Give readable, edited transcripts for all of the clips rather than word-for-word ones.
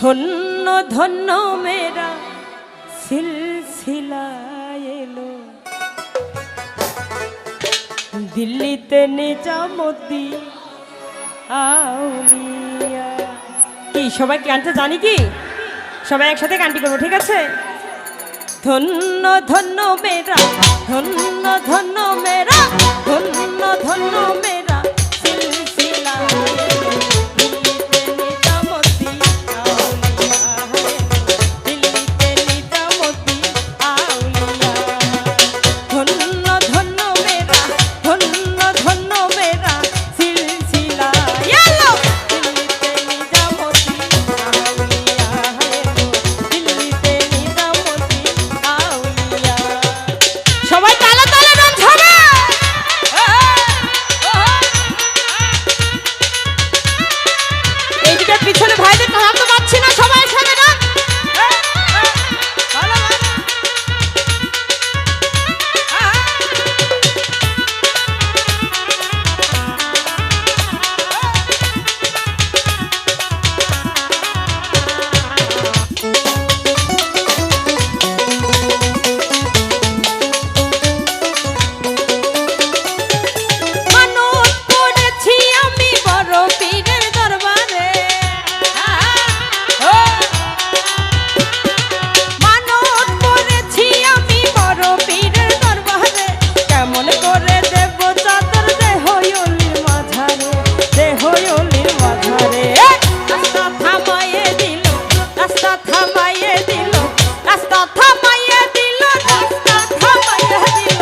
ধন্য ধন্য মেরা সিলসিলা এলো দিল্লিতে নিজামতি আউলিয়া। কি সবাই গানটা জানি কি? সবাই একসাথে গানটি করবো, ঠিক আছে? ধন্য ধন্য মেরা, ধন্য ধন্য মেরা, ধন্য ধন্য মেরা সিলসিলা দিল্লিতে নিজামতি আউলিয়া, দিল্লিতে নিজামতি আউলিয়া। ধন্য ধন্য মেরা, ধন্য ধন্য মেরা সিলসিলা এলো দিল্লিতে নিজামতি আউলিয়া, দিল্লিতে নিজামতি আউলিয়া। সবাই তালে তালে ডান্স হবে। এইদিকে পিছনে ভাইদের হাত তো পাচ্ছি না, সবাই একসাথে ডান। ভালো ভালো। মানত করেছি আমি বড় পীরের দরবারে, মানত করেছি আমি বড় পীরের দরবারে। কেমন করে দেব চাদর দেহ অলির মাঝারে, দেহ অলির মাঝারে। রাস্তা থামাইয়ে দিল, রাস্তা থামাইয়ে দিল, রাস্তা থামাইয়ে দিল, রাস্তা থামাইয়ে দিল,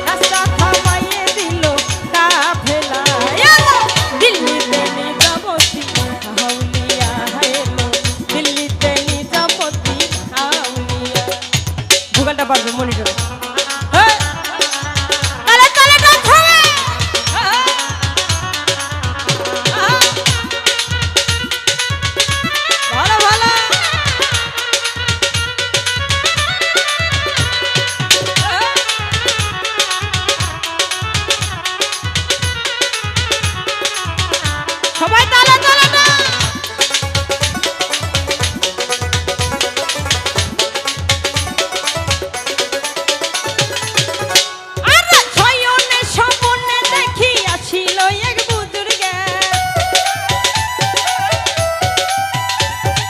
রাস্তা থামাইয়ে দিল কাফেলা এলো দিল্লিতে নিজামতি আউলিয়া এলো দিল্লিতে নিজামতি আউলিয়া। ভূগোলটা পারবে মনিটরে। তালে তালে ডান্স হবে। ভালো ভালো। সবাই তালে তালে ডান্স। আরে শয়নে স্বপ্নে দেখি আসিল এক বুজুর্গে,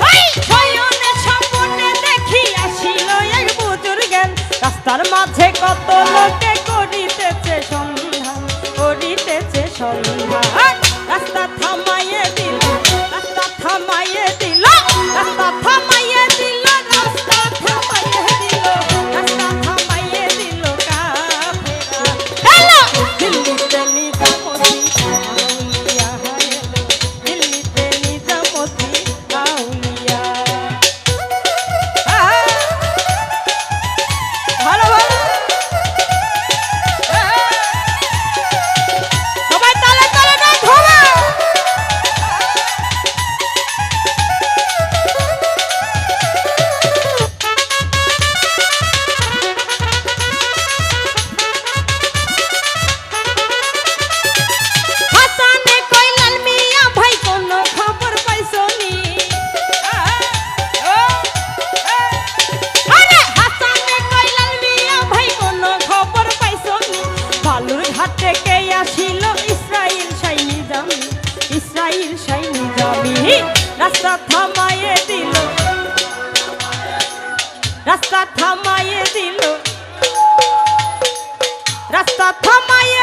ওই শয়নে স্বপ্নে দেখি আসিল এক বুজুর্গে। রাস্তার মাঝে কত লোকে করিতেছে সন্ধান, করিতেছে সন্ধান। রাস্তা থামাইয়ে দিল, রাস্তা থামাইয়ে দিল, রাস্তা থামাইয়ে দিল, রাস্তা থামাইয়ে দিল, রাস্তা থামাইয়ে দিল কাফেরা এলো দিল্লিতে নিজামতি আউলিয়া এলো দিল্লিতে নিজামতি আউলিয়া। ভালো ভালো। সবাই তালে তালে ডান্স হবে। হাসানে কইলাল মিয়া ভাই কোনো খবর পাইছনি? আরে হাসানে কইলাল মিয়া ভাই কোনো খবর পাইছনি? বালুর ঘাটে কে আসিল ইসরাইল সাইনি জামি, ইসরাইল সাইনি জামি। রাস্তা থামাইয়ে দিল, রাস্তা থামাইয়ে দিল, রাস্তা থামাইয়ে